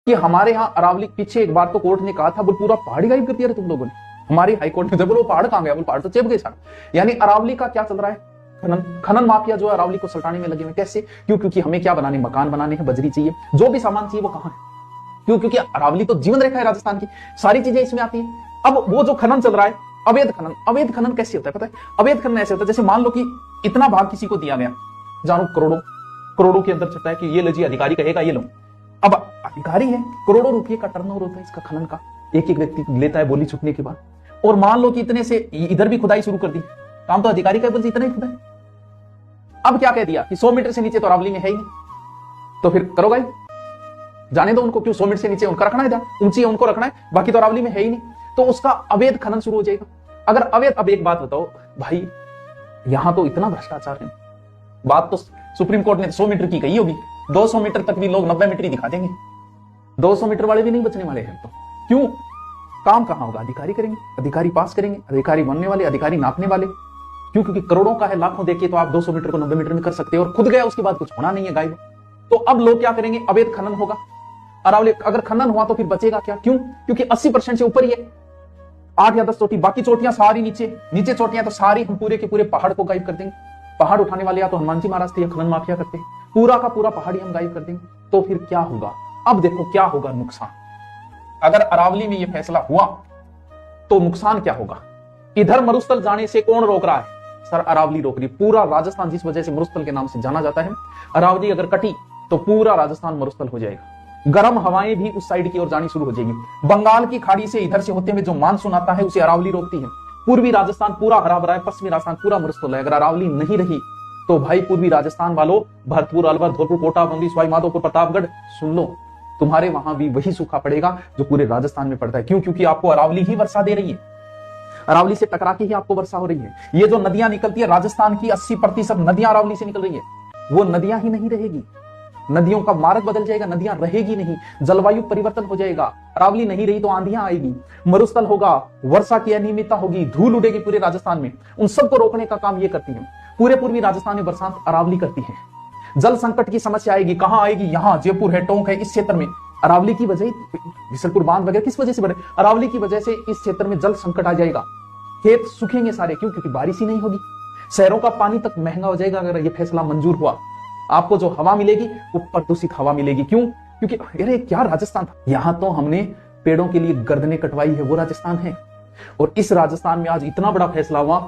कि हमारे यहाँ अरावली पीछे एक बार तो कोर्ट ने कहा था बोल पूरा पहाड़ ही गायब कर दिया रे तुम लोगों ने। हमारी हाईकोर्ट ने बोलो पहाड़ कहां गया, बोल पहाड़ तो चिप गए सारे। यानी अरावली का क्या चल रहा है, खनन माफिया जो है अरावली को सल्टाने में लगे हुए। कैसे? क्यों? क्योंकि हमें क्या बनाने, मकान बनाने हैं, बजरी चाहिए, जो भी सामान चाहिए वो कहां है। क्यों? क्योंकि अरावली तो जीवन रेखा है राजस्थान की, सारी चीजें इसमें आती है। अब वो जो खनन चल रहा है, अवैध खनन कैसे होता है पता है? अवैध खनन ऐसे होता है जैसे मान लो कि इतना भाग किसी को दिया गया, जानो करोड़ों के अंदर चलता है कि ये लीजिए, अधिकारी कहेगा ये लो। अब अधिकारी है, करोड़ों रुपए का टर्नओवर होता है इसका खनन का, एक एक व्यक्ति लेता है बोली छुटने के बाद। और मान लो कि इतने से इधर भी खुदाई शुरू कर दी, काम तो अधिकारी का बोलते इतना ही खुदाई। अब क्या कह दिया कि 100 मीटर से नीचे तो अरावली में है ही नहीं, तो फिर करो गाइब, जाने दो उनको। क्यों 100 मीटर से नीचे उनका रखना है, जहां ऊंची है उनको रखना है, बाकी तो अरावली में है ही नहीं, तो उसका अवैध खनन शुरू हो जाएगा। अगर अवैध, अब एक बात बताओ भाई, यहां तो इतना भ्रष्टाचार है, बात तो सुप्रीम कोर्ट ने 100 मीटर की कही होगी, 200 मीटर तक भी लोग 90 मीटर ही दिखा देंगे, 200 मीटर वाले भी नहीं बचने वाले हैं। तो क्यों? काम कहां होगा? अधिकारी करेंगे, अधिकारी पास करेंगे, अधिकारी बनने वाले, अधिकारी नापने वाले। क्यों? क्योंकि करोड़ों का है, लाखों देखिए तो आप 200 मीटर को 90 मीटर में कर सकते हो, और खुद गया उसके बाद कुछ होना नहीं है गायब। तो अब लोग क्या करेंगे? अवैध खनन होगा अरावली। अगर खनन हुआ तो फिर बचेगा क्या? क्यों? क्योंकि 80% से ऊपर ही है, 8 या 10 चोटी, बाकी चोटियां सारी नीचे चोटियां तो सारी हम पूरे के पूरे पहाड़ को गायब कर देंगे। पहाड़ उठाने वाले या तो हनुमान जी महाराज थे या खनन माफिया करते हैं, पूरा का पूरा पहाड़ी हम गायब कर देंगे। तो फिर क्या होगा? अब देखो क्या होगा नुकसान। अगर अरावली में यह फैसला हुआ तो नुकसान क्या होगा? इधर मरुस्थल जाने से कौन रोक रहा है? सर अरावली रोक रही। पूरा राजस्थान जिस वजह से मरुस्थल के नाम से जाना जाता है, अरावली अगर कटी तो पूरा राजस्थान मरुस्थल हो जाएगा। गर्म हवाएं भी उस साइड की ओर जानी शुरू हो जाएंगी। बंगाल की खाड़ी से इधर से होते हुए जो मानसून आता है उसे अरावली रोकती है। पूर्वी राजस्थान पूरा हरा भरा है, पश्चिमी राजस्थान पूरा मरुस्थल है। अगर अरावली नहीं रही तो भाई पूर्वी राजस्थान वालों, भरतपुर, अलवर, धौलपुर, कोटा, बंदी, सवाई माधोपुर, प्रतापगढ़, सुन लो, तुम्हारे वहां भी वही सूखा पड़ेगा जो पूरे राजस्थान में पड़ता है। क्यों? क्योंकि आपको अरावली ही वर्षा दे रही है, अरावली से टकरा के ही आपको वर्षा हो रही है। ये जो नदियां निकलती है राजस्थान की 80% नदियां अरावली से निकल रही है, वो नदियां ही नहीं रहेगी, नदियों का मार्ग बदल जाएगा, नदियां रहेगी नहीं, जलवायु परिवर्तन हो जाएगा। अरावली नहीं रही तो आंधियां आएगी, मरुस्थल होगा, वर्षा की अनियमितता होगी, धूल उड़ेगी पूरे राजस्थान में। उन सबको रोकने का काम ये करती है। पूरे पूर्वी राजस्थान में बरसात अरावली करती है। जल संकट की समस्या आएगी, कहां आएगी? यहां जयपुर है, टोंक है, इस क्षेत्र में अरावली की वजह, बिसलपुर बांध वगैरह किस वजह से बढ़े? अरावली की वजह से इस क्षेत्र में जल संकट आ जाएगा, खेत सूखेंगे सारे। क्यों? क्योंकि बारिश ही नहीं होगी। शहरों का पानी तक महंगा हो जाएगा अगर यह फैसला मंजूर हुआ। आपको जो हवा मिलेगी वो प्रदूषित हवा मिलेगी। क्यों? क्योंकि अरे क्या राजस्थान था, यहां तो हमने पेड़ों के लिए गर्दनें कटवाई है, वो राजस्थान है। और इस राजस्थान में आज इतना बड़ा फैसला हुआ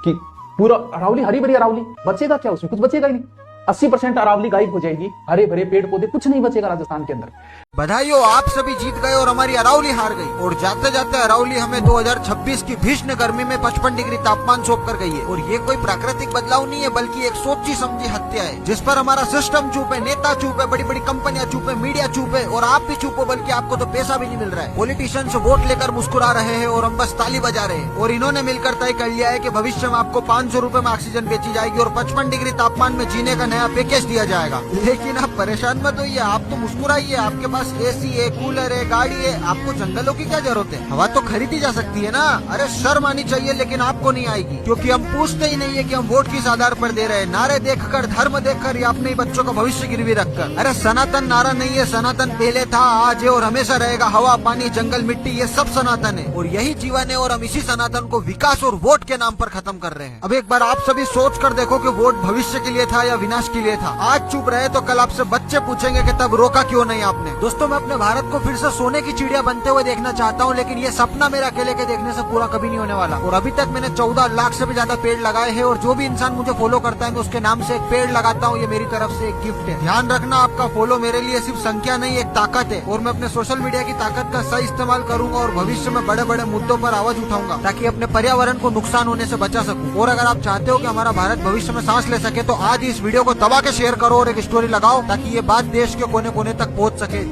कि पूरा अरावली, हरी भरी अरावली, बचेगा क्या उसमें? कुछ बचेगा ही नहीं। 80% अरावली गायब हो जाएगी, हरे भरे पेड़ पौधे, कुछ नहीं बचेगा राजस्थान के अंदर। बधाई हो, आप सभी जीत गए और हमारी अरावली हार गई। और जाते जाते अरावली हमें 2026 की भीषण गर्मी में 55 डिग्री तापमान सौंप कर गई है। और ये कोई प्राकृतिक बदलाव नहीं है, बल्कि एक सोची समझी हत्या है, जिस पर हमारा सिस्टम चुप है, नेता चुप है, बड़ी बड़ी कंपनियां चुप है, मीडिया चुप है, और आप भी चुप हो, बल्कि आपको तो पैसा भी नहीं मिल रहा है। पॉलिटिशियंस वोट लेकर मुस्कुरा रहे हैं और हम बस ताली बजा रहे हैं। और इन्होंने मिलकर तय कर लिया है कि भविष्य में आपको 500 रुपए में ऑक्सीजन बेची जाएगी और 55 डिग्री तापमान में जीने का नया पैकेज दिया जाएगा। लेकिन आप परेशान मत होइए, आप तो मुस्कुराइए, आपके पास एसी है, कूलर है, गाड़ी है, आपको जंगलों की क्या जरूरत है? हवा तो खरीदी जा सकती है ना। अरे शर्म आनी चाहिए, लेकिन आपको नहीं आएगी, क्योंकि हम पूछते ही नहीं है कि हम वोट किस आधार पर दे रहे हैं। नारे देखकर, धर्म देखकर या अपने बच्चों का भविष्य गिरवी रखकर। अरे सनातन नारा नहीं है, सनातन पहले था, आज है और हमेशा रहेगा। हवा, पानी, जंगल, मिट्टी, ये सब सनातन है और यही जीवन है। और हम इसी सनातन को विकास और वोट के नाम पर खत्म कर रहे हैं। अब एक बार आप सभी सोच कर देखो कि वोट भविष्य के लिए था या विनाश के लिए था। आज चुप रहे तो कल आपसे बच्चे पूछेंगे कि तब रोका क्यों नहीं आपने। दोस्तों, मैं अपने भारत को फिर से सोने की चिड़िया बनते हुए देखना चाहता हूँ, लेकिन ये सपना मेरा अकेले के देखने से पूरा कभी नहीं होने वाला। और अभी तक मैंने 14 लाख से भी ज्यादा पेड़ लगाए हैं, और जो भी इंसान मुझे फॉलो करता है मैं उसके नाम से एक पेड़ लगाता हूँ। ये मेरी तरफ से एक गिफ्ट है। ध्यान रखना, आपका फॉलो मेरे लिए सिर्फ संख्या नहीं, एक ताकत है। और मैं अपने सोशल मीडिया की ताकत का सही इस्तेमाल करूंगा और भविष्य में बड़े बड़े मुद्दों पर आवाज उठाऊंगा, ताकि अपने पर्यावरण को नुकसान होने से बचा सकूं। और अगर आप चाहते हो कि हमारा भारत भविष्य में सांस ले सके तो आज इस वीडियो को दबा के शेयर करो और एक स्टोरी लगाओ, ताकि ये बात देश के कोने कोने तक पहुंच सके।